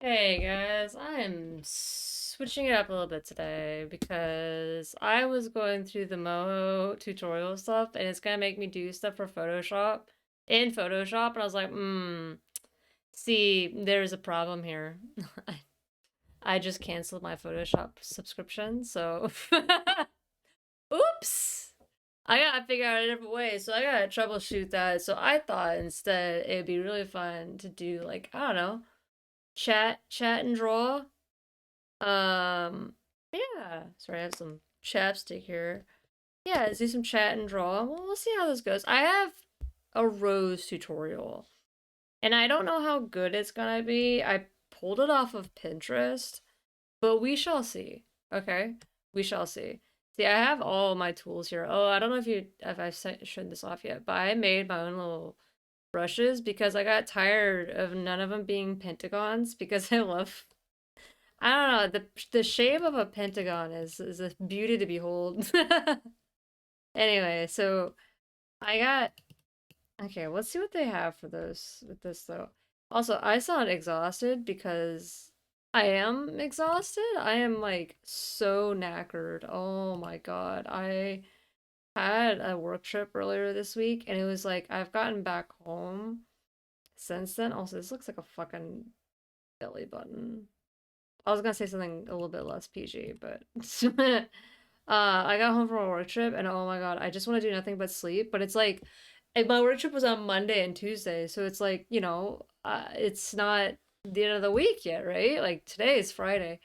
Hey guys, I'm switching it up a little bit today because I was going through the Moho tutorial stuff and it's gonna make me do stuff for Photoshop in Photoshop, and I was like, see, there's a problem here. I just canceled my Photoshop subscription, so oops. I gotta figure out a different way, so I gotta troubleshoot that. So I thought instead it'd be really fun to do like, I don't know, chat and draw. Yeah. Sorry, I have some chapstick here. Yeah, let's do some chat and draw. Well, we'll see how this goes. I have a rose tutorial, and I don't know how good it's gonna be. I pulled it off of Pinterest, but we shall see. Okay, we shall see. See, I have all my tools here. Oh, I don't know if I showed this off yet, but I made my own little brushes because I got tired of none of them being pentagons because I love I don't know. The shape of a pentagon is a beauty to behold. Anyway, so I got okay, let's see what they have for those with this though. Also, I sound exhausted because I am exhausted. I am like so knackered. Oh my God. I had a work trip earlier this week and it was like I've gotten back home since then. Also, this looks like a fucking belly button. I was gonna say something a little bit less PG, but I got home from a work trip and oh my God, I just want to do nothing but sleep. But it's like my work trip was on Monday and Tuesday, so it's like, it's not the end of the week yet, right? Like today is Friday.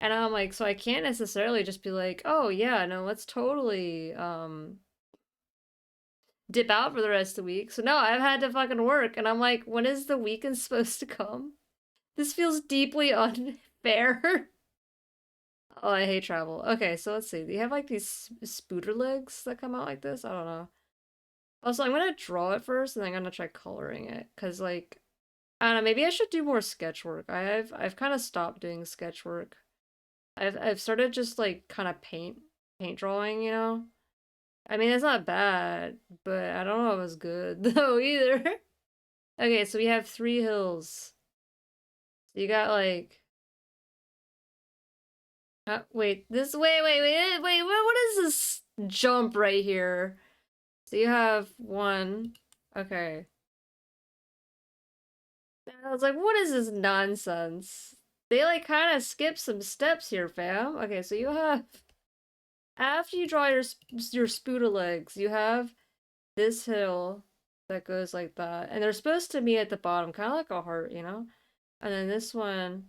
And I'm like, so I can't necessarily just be like, oh yeah, no, let's totally dip out for the rest of the week. So no, I've had to fucking work and I'm like, when is the weekend supposed to come? This feels deeply unfair. Oh, I hate travel. Okay, so let's see. Do you have like these spooter legs that come out like this? I don't know. Also, I'm gonna draw it first, and then I'm gonna try coloring it, cause like I don't know. Maybe I should do more sketch work. I've kind of stopped doing sketch work. I've started just like kind of paint drawing. I mean, it's not bad, but I don't know if it's good though either. Okay, so we have three hills. So you got like wait, what is this jump right here? So you have one. Okay. I was like, what is this nonsense? They like kind of skip some steps here, fam. Okay, so you have after you draw your spooder legs, you have this hill that goes like that, and they're supposed to meet at the bottom, kind of like a heart. And then this one,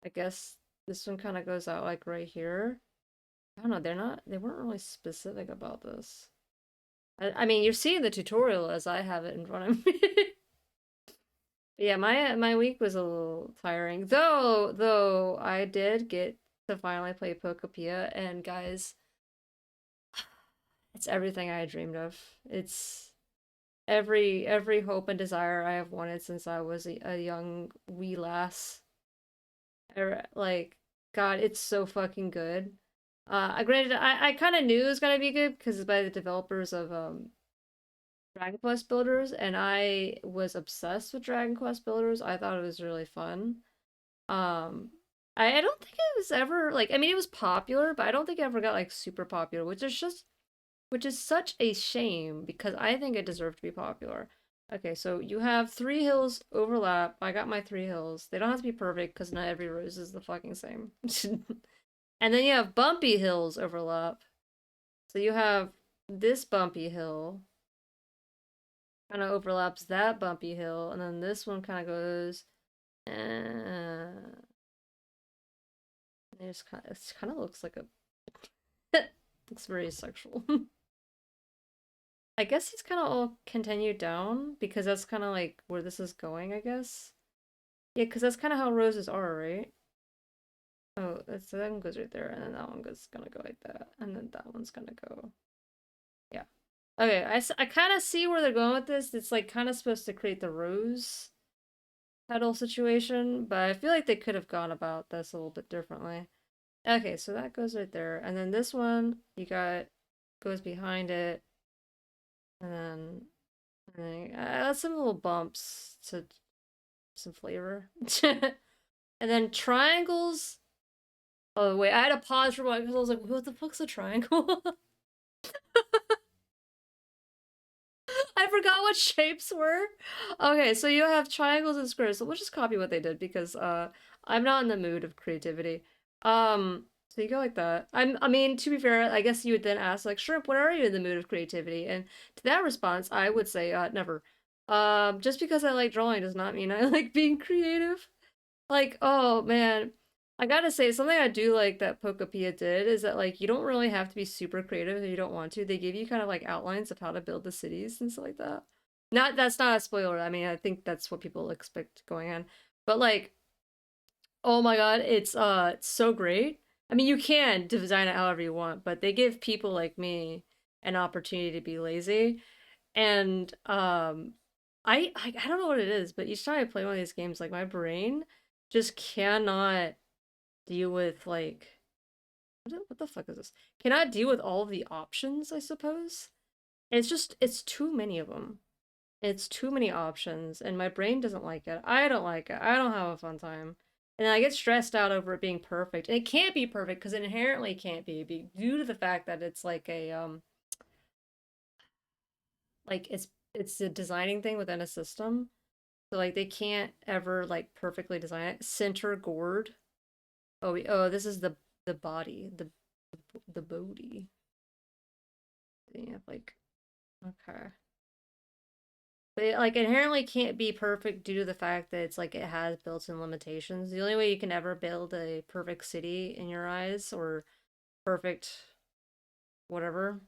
I guess this one kind of goes out like right here. I don't know. They weren't really specific about this. I mean, you're seeing the tutorial as I have it in front of me. Yeah, my week was a little tiring. Though I did get to finally play Pokepia, and guys, it's everything I dreamed of. It's every hope and desire I have wanted since I was a young wee lass. Like, God, it's so fucking good. Granted, I kind of knew it was gonna be good because it's by the developers of Dragon Quest Builders, and I was obsessed with Dragon Quest Builders. I thought it was really fun. Um, I don't think it was ever like I mean it was popular, but I don't think it ever got like super popular, which is such a shame because I think it deserved to be popular. Okay, so you have three hills overlap. I got my three hills. They don't have to be perfect because not every rose is the fucking same. And then you have bumpy hills overlap. So you have this bumpy hill kind of overlaps that bumpy hill, and then this one kind of goes. It kind of looks like a looks very sexual. I guess he's kind of all continued down because that's kind of like where this is going, I guess. Yeah, because that's kind of how roses are, right? Oh, that one goes right there, and then that one goes gonna go like that, and then that one's gonna go. Yeah. Okay, I kind of see where they're going with this. It's like kind of supposed to create the rose petal situation, but I feel like they could have gone about this a little bit differently. Okay, so that goes right there, and then this one you got goes behind it, and then that's some little bumps to some flavor. And then triangles. Oh wait, I had to pause for a while because I was like, what the fuck's a triangle? I forgot what shapes were. Okay, so you have triangles and squares. So we'll just copy what they did because I'm not in the mood of creativity. So you go like that. I mean, to be fair, I guess you would then ask like, Shrimp, when are you in the mood of creativity? And to that response, I would say never. Just because I like drawing does not mean I like being creative. Like, oh man, I gotta say, something I do like that Pokopia did is that like you don't really have to be super creative if you don't want to. They give you kind of like outlines of how to build the cities and stuff like that. Not that's not a spoiler. I mean, I think that's what people expect going on. But like, oh my god, it's so great. I mean, you can design it however you want, but they give people like me an opportunity to be lazy. And I don't know what it is, but each time I play one of these games, like my brain just cannot deal with like what the fuck is this? Cannot deal with all of the options, I suppose. And it's too many of them. It's too many options, and my brain doesn't like it. I don't like it. I don't have a fun time. And I get stressed out over it being perfect. And it can't be perfect because it inherently can't be due to the fact that it's like a like it's a designing thing within a system. So like they can't ever like perfectly design it. Center gourd. Oh, this is the body, the booty. Yeah, like okay. But it like inherently can't be perfect due to the fact that it's like it has built-in limitations. The only way you can ever build a perfect city in your eyes or perfect whatever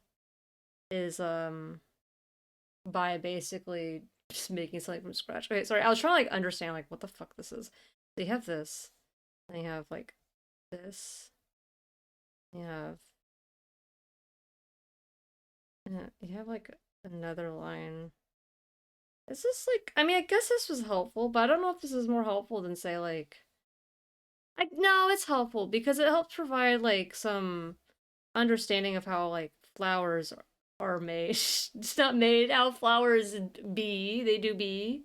is by basically just making something from scratch. Okay, sorry, I was trying to like understand like what the fuck this is. So you have this, and you have like this. You have you have like another line. Is this like I mean I guess this was helpful, but I don't know if this is more helpful than say like no, it's helpful because it helps provide like some understanding of how like flowers are made. It's not made how flowers be. They do be.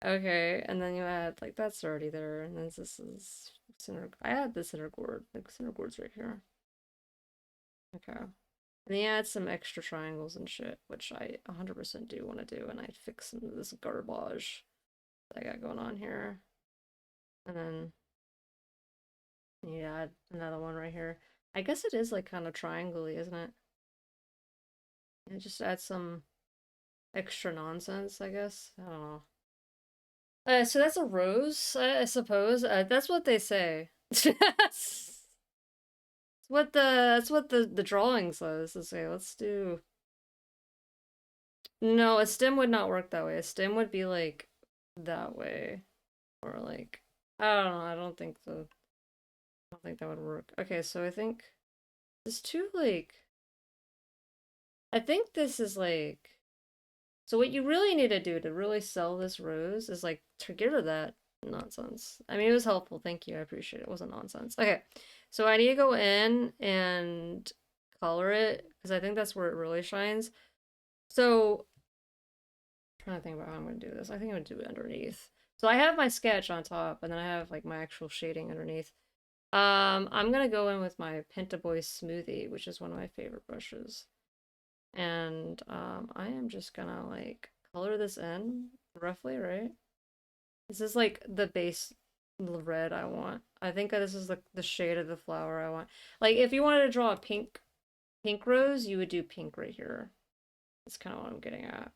Okay, and then you add like that's already there, and then this is center. I add the center gourd. Like center gourd's right here. Okay. And he adds some extra triangles and shit, which I 100% do want to do, and I fix some of this garbage that I got going on here. And then you add another one right here. I guess it is like kind of triangle-y, isn't it? And just add some extra nonsense, I guess. I don't know. So that's a rose, I suppose. That's what they say. That's what the drawing says. To say, let's do. No, a stem would not work that way. A stem would be like that way. Or like I don't know, I don't think so. I don't think that would work. Okay, so I think this too like I think this is like so what you really need to do to really sell this rose is like to get rid of that nonsense. I mean it was helpful, thank you, I appreciate it. It wasn't nonsense. Okay. So I need to go in and color it because I think that's where it really shines. So I'm trying to think about how I'm gonna do this. I think I'm gonna do it underneath. So I have my sketch on top and then I have like my actual shading underneath. I'm gonna go in with my Pentaboy Smoothie, which is one of my favorite brushes. And I am just gonna like color this in roughly, right? This is like the base red I want. I think this is the shade of the flower I want. Like if you wanted to draw a pink rose, you would do pink right here. That's kind of what I'm getting at.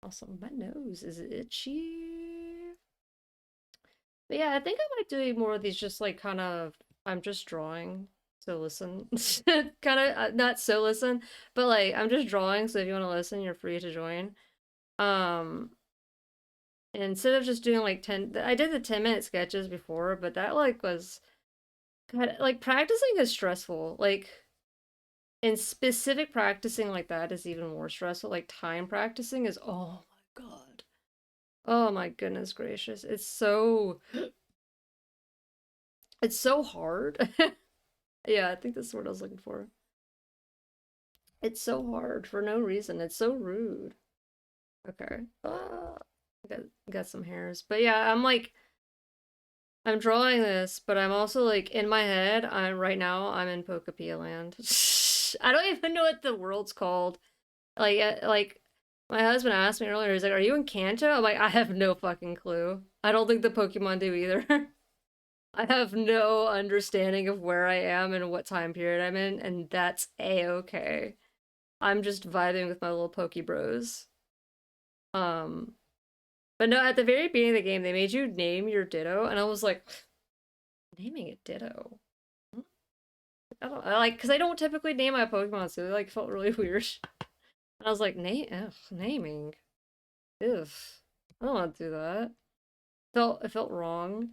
Also, my nose is itchy. But yeah, I think I might do more of these just like kind of I'm just drawing. So listen. kind of not so listen, but like I'm just drawing, so if you want to listen, you're free to join. Um instead of just doing like 10 I did the 10-minute sketches before, but that like was kind of like practicing is stressful. Like in specific practicing like that is even more stressful. Like time practicing is oh my god. Oh my goodness gracious. It's so hard. Yeah, I think that's what I was looking for. It's so hard for no reason. It's so rude. Okay. Got some hairs. But yeah, I'm like I'm drawing this, but I'm also like in my head. I'm right now. I'm in Pokepia land. I don't even know what the world's called. Like my husband asked me earlier. He's like, "Are you in Kanto?" I'm like, "I have no fucking clue. I don't think the Pokemon do either." I have no understanding of where I am and what time period I'm in, and that's a-okay. I'm just vibing with my little Poke Bros. Um, but no, at the very beginning of the game, they made you name your Ditto, and I was like, naming it Ditto. I don't I like because I don't typically name my Pokemon, so it like felt really weird. And I was like, naming. Ugh. I don't want to do that. It felt wrong.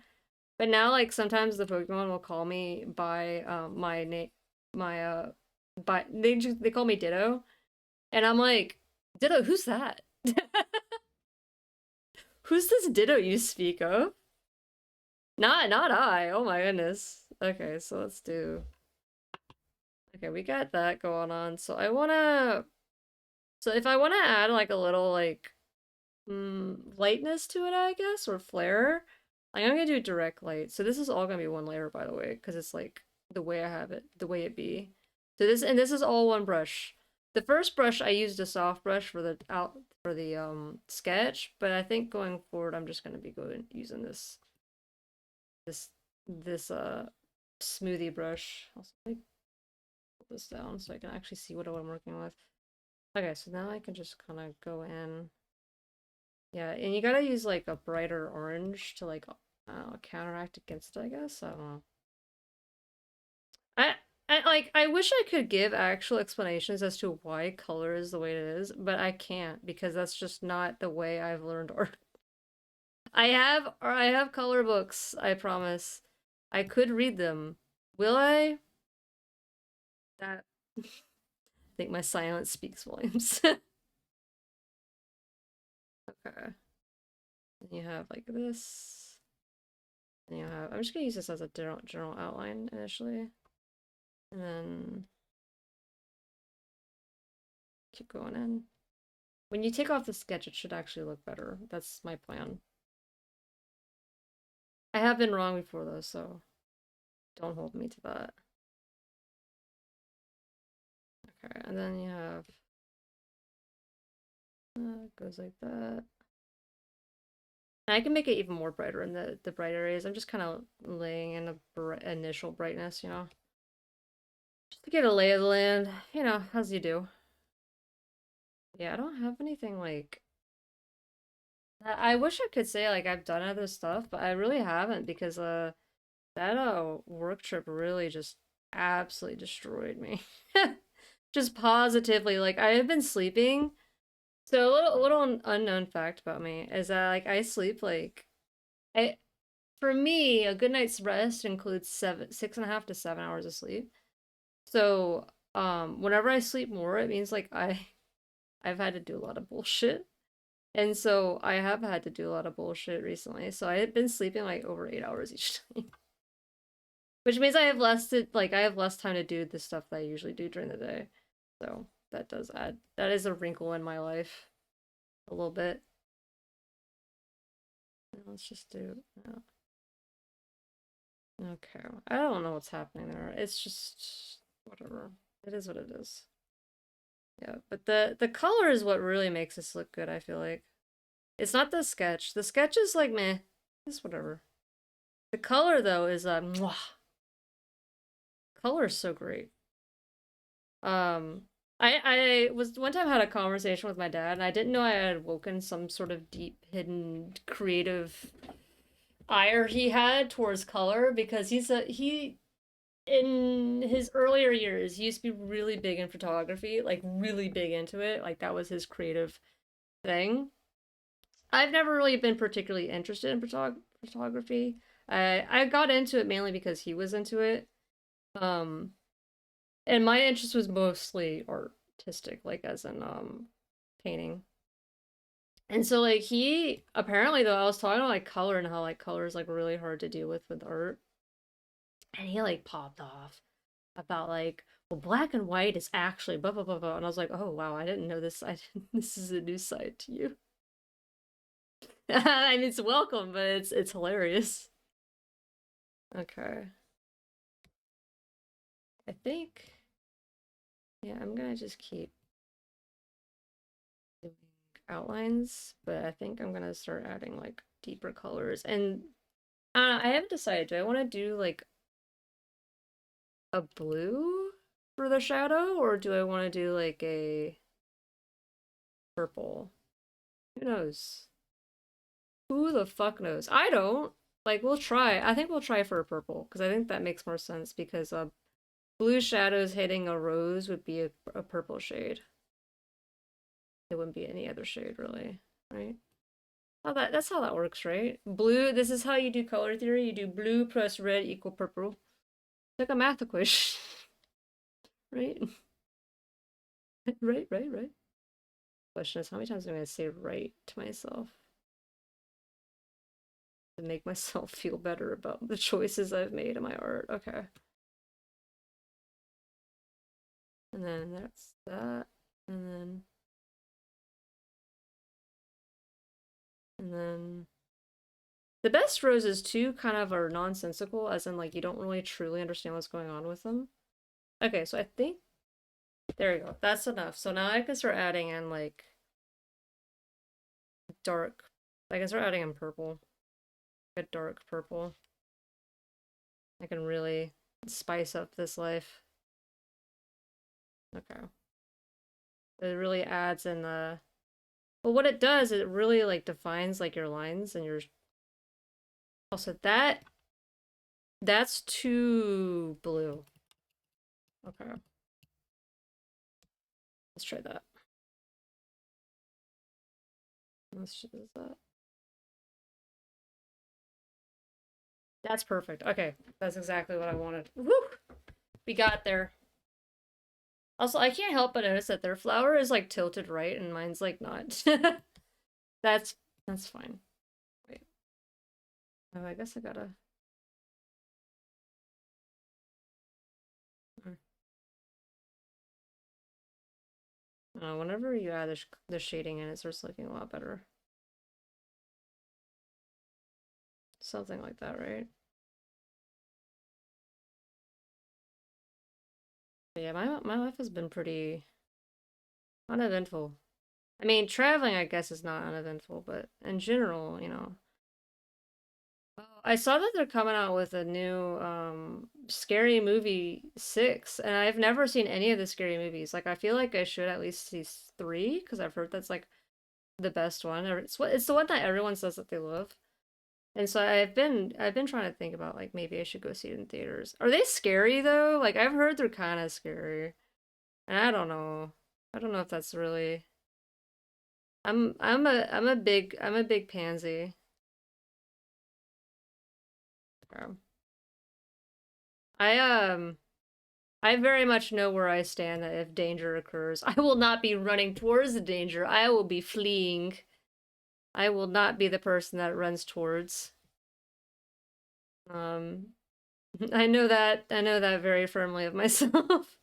But now like sometimes the Pokemon will call me by my name my by they call me Ditto. And I'm like, Ditto, who's that? Who's this Ditto you speak of? Not I. Oh my goodness. Okay, so let's do. Okay, we got that going on. So if I wanna add like a little like lightness to it, I guess, or flare, I'm gonna do direct light. So this is all gonna be one layer, by the way, because it's like the way I have it, the way it be. So this is all one brush. The first brush I used a soft brush for the sketch, but I think going forward I'm just gonna be going using this this smoothie brush. Also, let me pull this down so I can actually see what I'm working with. Okay, so now I can just kind of go in. Yeah, and you gotta use like a brighter orange to like counteract against it, I guess. I don't know. I I wish I could give actual explanations as to why color is the way it is, but I can't because that's just not the way I've learned art. I have color books, I promise. I could read them. Will I? That I think my silence speaks volumes. Okay. And you have like this. And you have I'm just gonna use this as a general outline initially. And then keep going in. When you take off the sketch, it should actually look better. That's my plan. I have been wrong before though, so don't hold me to that. Okay, and then you have goes like that. And I can make it even more brighter in the bright areas. I'm just kind of laying in a initial brightness, just to get a lay of the land, as you do. Yeah, I don't have anything like. I wish I could say like I've done other stuff, but I really haven't because that work trip really just absolutely destroyed me. Just positively, like I have been sleeping. So a little unknown fact about me is that like I sleep like I for me a good night's rest includes 6.5 to 7 hours of sleep. So whenever I sleep more, it means like I've had to do a lot of bullshit. And so I have had to do a lot of bullshit recently. So I have been sleeping like over 8 hours each night. Which means I have less time to do the stuff that I usually do during the day. So that is a wrinkle in my life a little bit. Let's just do okay. I don't know what's happening there. It's just whatever. It is what it is. Yeah, but the color is what really makes this look good, I feel like. It's not the sketch. The sketch is like meh. It's whatever. The color though is mwah. Color is so great. Um, I was one time had a conversation with my dad, and I didn't know I had woken some sort of deep hidden creative ire he had towards color because he in his earlier years he used to be really big in photography, like really big into it, like that was his creative thing. I've never really been particularly interested in photography. I got into it mainly because he was into it. Um, and my interest was mostly artistic, like as in painting. And so like he apparently though I was talking about like color and how like color is like really hard to deal with art. And he like popped off about like, well, black and white is actually blah blah blah blah. And I was like, oh wow, I didn't know this. I didn't, this is a new side to you. I mean, it's welcome, but it's hilarious. Okay. I think, yeah, I'm gonna just keep doing outlines, but I think I'm gonna start adding like deeper colors. And I haven't decided, do I want to do like a blue for the shadow, or do I want to do like a purple? Who knows? Who the fuck knows? I don't. Like, we'll try. I think we'll try for a purple, because I think that makes more sense, because blue shadows hitting a rose would be a purple shade. It wouldn't be any other shade, really, right? That's how that works, right? Blue, this is how you do color theory. You do blue plus red equal purple. It's like a math equation. Right? Right. Question is, how many times am I going to say right to myself to make myself feel better about the choices I've made in my art? Okay. And then that's that. And then the best roses too kind of are nonsensical, as in like you don't really truly understand what's going on with them. Okay, so I think there you go. That's enough. So now I can start adding in like dark. I can start adding in purple. A dark purple. I can really spice up this life. Okay. It really adds in the, well, what it does, it really like defines like your lines and your, also that's too blue. Okay. Let's try that. Let's do that. That's perfect. Okay. That's exactly what I wanted. Woo! We got there. Also, I can't help but notice that their flower is like tilted right and mine's like not. That's that's fine. Wait. Oh, I guess I gotta. Whenever you add the shading in, it starts looking a lot better. Something like that, right? But yeah, my life has been pretty uneventful. I mean, traveling, I guess, is not uneventful, but in general, you know. Oh, I saw that they're coming out with a new Scary Movie 6, and I've never seen any of the Scary Movies. Like, I feel like I should at least see 3, because I've heard that's like the best one. It's the one that everyone says that they love. And so I've been trying to think about like maybe I should go see it in theaters. Are they scary though? Like I've heard they're kind of scary. And I don't know. I don't know if that's really. I'm a big pansy. Um, I I very much know where I stand that if danger occurs. I will not be running towards the danger. I will be fleeing. I will not be the person that runs towards. Um I know that very firmly of myself.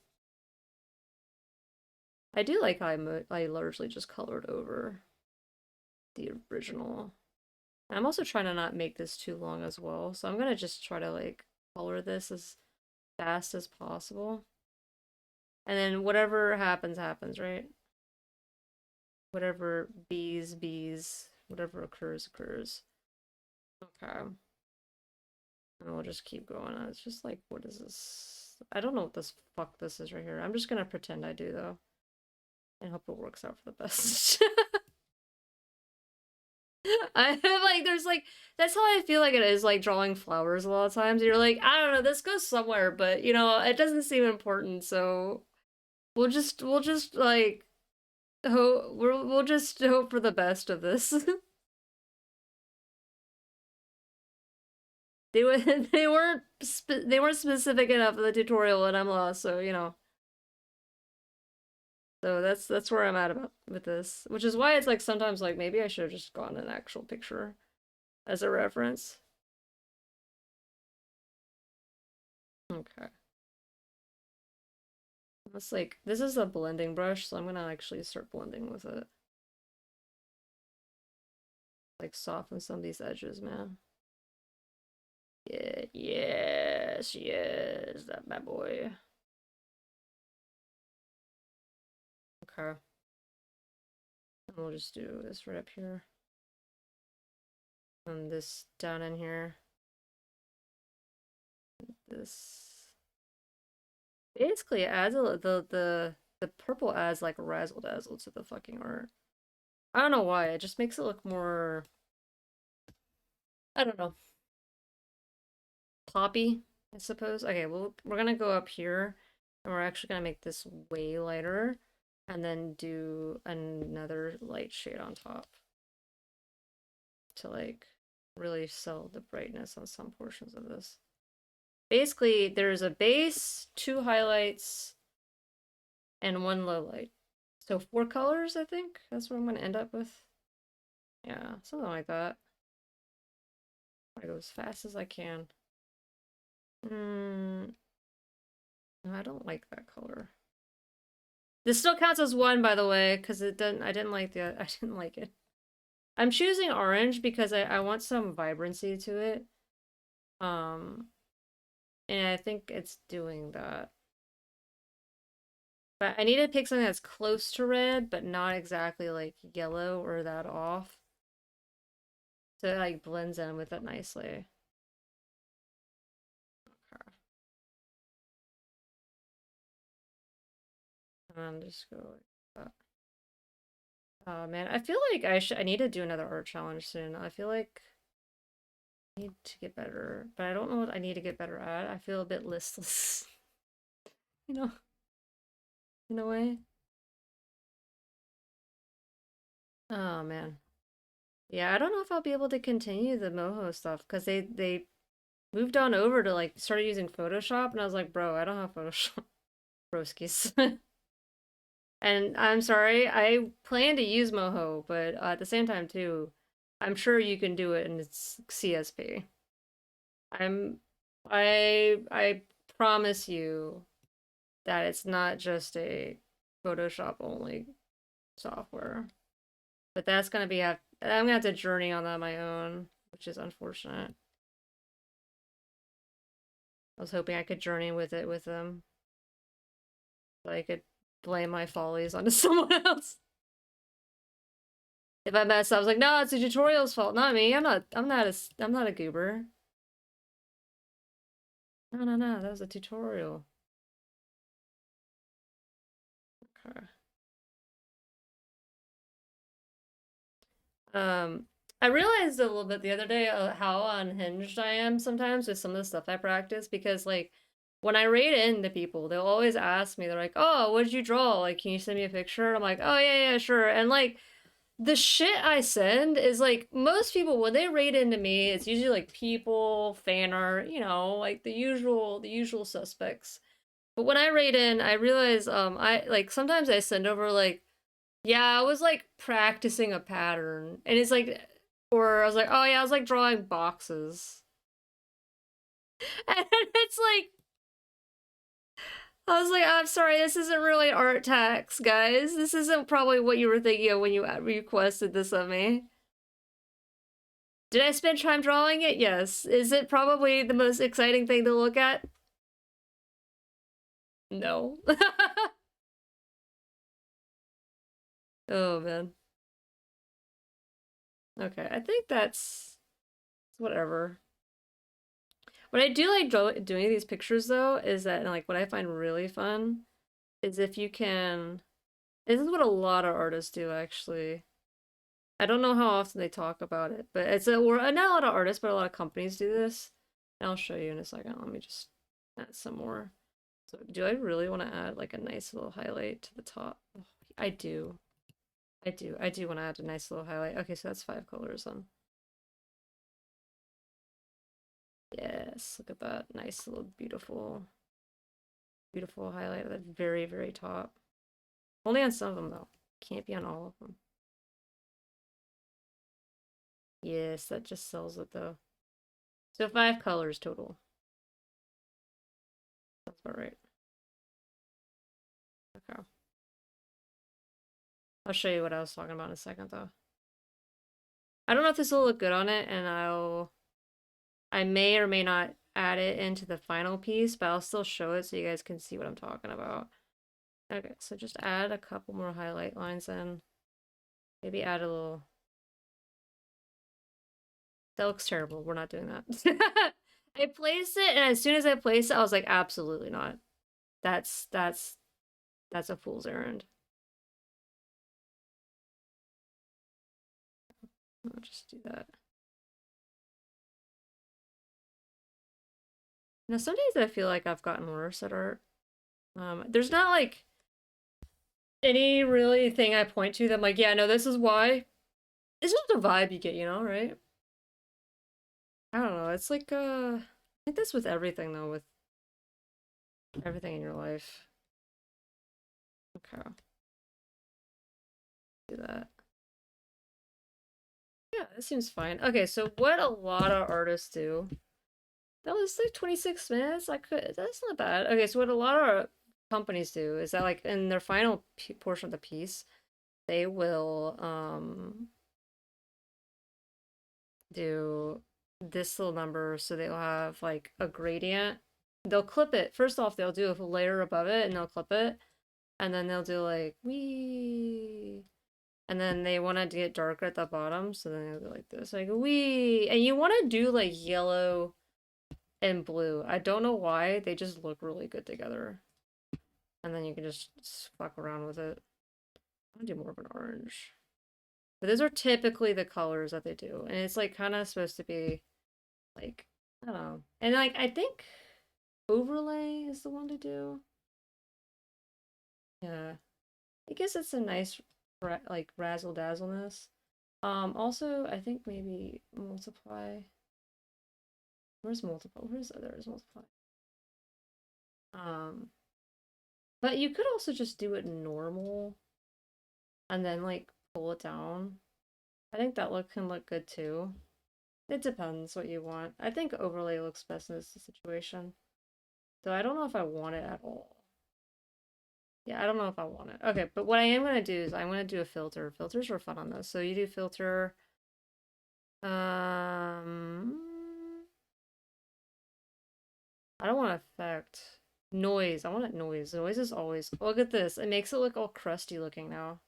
I do like how I largely just colored over the original. I'm also trying to not make this too long as well, so I'm gonna just try to like color this as fast as possible. And then whatever happens, happens, right? Whatever bees, whatever occurs, occurs. Okay. And we'll just keep going. It's just like, what is this? I don't know what this fuck this is right here. I'm just gonna pretend I do though. And hope it works out for the best. I have like there's like that's how I feel like it is like drawing flowers a lot of times. You're like, I don't know, this goes somewhere, but you know, it doesn't seem important, so we'll just like we'll just hope for the best of this. They weren't specific enough in the tutorial and I'm lost, so you know. So that's where I'm at about with this, which is why it's like sometimes like maybe I should have just gone an actual picture as a reference. Okay. It's like, this is a blending brush, so I'm gonna actually start blending with it. Like, soften some of these edges, man. Yeah, yes, yes, that bad boy. Okay. And we'll just do this right up here. And this down in here. This basically adds the purple adds like razzle dazzle to the fucking art. I don't know why, it just makes it look more, I don't know, poppy, I suppose. Okay, well, we're gonna go up here and we're actually gonna make this way lighter and then do another light shade on top to like really sell the brightness on some portions of this. Basically, there's a base, two highlights, and one low light. So 4 colors, I think. That's what I'm gonna end up with. Yeah, something like that. I go as fast as I can. No, I don't like that color. This still counts as one, by the way, because it didn't. I didn't like the. I didn't like it. I'm choosing orange because I want some vibrancy to it. Um, and I think it's doing that. But I need to pick something that's close to red, but not exactly like yellow or that off. So it like blends in with it nicely. Okay. And just go like that. Oh man, I feel like I need to do another art challenge soon. I feel like I need to get better, but I don't know what I need to get better at. I feel a bit listless, you know, in a way. Oh man. Yeah, I don't know if I'll be able to continue the Moho stuff because they moved on over to like started using Photoshop and I was like, bro, I don't have Photoshop. Broskis. And I'm sorry, I plan to use Moho, but at the same time too, I'm sure you can do it in its CSP. I'm I promise you that it's not just a Photoshop only software. But that's gonna be I'm gonna have to journey on that on my own, which is unfortunate. I was hoping I could journey with it with them, so I could blame my follies onto someone else. If I mess up, I was like, no, it's the tutorial's fault, not me. I'm not a goober. No, no, no, that was a tutorial. Okay. Um, I realized a little bit the other day how unhinged I am sometimes with some of the stuff I practice because like when I rate in to people, they'll always ask me, they're like, "Oh, what did you draw? Like, can you send me a picture?" I'm like, "Oh yeah, yeah, sure." And like the shit I send is like most people when they rate into me, it's usually like people, fan art, like the usual suspects. But when I rate in, I realize I like sometimes I send over like yeah, I was like practicing a pattern. And it's like or I was like, "Oh yeah, I was like drawing boxes." And it's like I was like, "I'm sorry, this isn't really art text, guys. This isn't probably what you were thinking of when you requested this of me." Did I spend time drawing it? Yes. Is it probably the most exciting thing to look at? No. Oh man. Okay, I think that's whatever. What I do like doing these pictures though is that like what I find really fun is if you can. This is what a lot of artists do actually. I don't know how often they talk about it, but it's a or not a lot of artists, but a lot of companies do this. And I'll show you in a second. Let me just add some more. So do I really want to add like a nice little highlight to the top? Oh, I do. I do want to add a nice little highlight. Okay, so that's 5 colors then. Yes, look at that. Nice little beautiful, beautiful highlight at the very, very top. Only on some of them though. Can't be on all of them. Yes, that just sells it though. So 5 colors total. That's about right. Okay. I'll show you what I was talking about in a second though. I don't know if this will look good on it, and I'll I may or may not add it into the final piece, but I'll still show it so you guys can see what I'm talking about. Okay, so just add a couple more highlight lines in. Maybe add a little. That looks terrible. We're not doing that. I placed it, and as soon as I placed it, I was like, absolutely not. That's a fool's errand. I'll just do that. Now, some days I feel like I've gotten worse at art. There's not like any really thing I point to that I'm like, yeah, no, this is why. It's just a vibe you get, right? I don't know. It's like I think that's with everything though, with everything in your life. Okay. Do that. Yeah, this seems fine. Okay, so what a lot of artists do. That was like 26 minutes. That's not bad. Okay, so what a lot of companies do is that like in their final portion of the piece, they will do this little number, so they'll have like a gradient. They'll clip it. First off, they'll do a layer above it and they'll clip it. And then they'll do like wee. And then they want to get darker at the bottom, so then they'll go like this, like wee. And you want to do like yellow and blue. I don't know why, they just look really good together. And then you can just fuck around with it. I'm gonna do more of an orange. But those are typically the colors that they do. And it's like kind of supposed to be like, I don't know. And like, I think overlay is the one to do. Yeah. I guess it's a nice, like, razzle dazzleness. Also, I think maybe multiply. Where's multiply? There's multiply. Um, but you could also just do it normal and then like pull it down. I think that look can look good too. It depends what you want. I think overlay looks best in this situation. Though I don't know if I want it at all. Yeah, I don't know if I want it. Okay, but what I am gonna do is I'm gonna do a filter. Filters are fun on this. So you do filter. I don't want effect. Noise. I want it noise. Noise is always. Look at this. It makes it look all crusty looking now.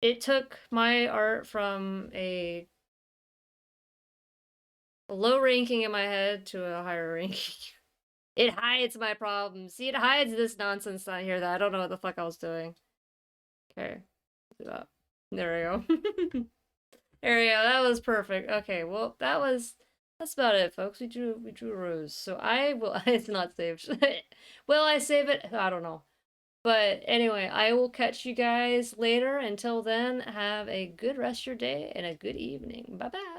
It took my art from a low ranking in my head to a higher ranking. It hides my problems. See, it hides this nonsense down here that I don't know what the fuck I was doing. Okay. Do that. There we go. There we go. That was perfect. Okay, well, that's about it, folks. We drew a rose. So I will it's not saved. Will I save it? I don't know. But anyway, I will catch you guys later. Until then, have a good rest of your day and a good evening. Bye bye.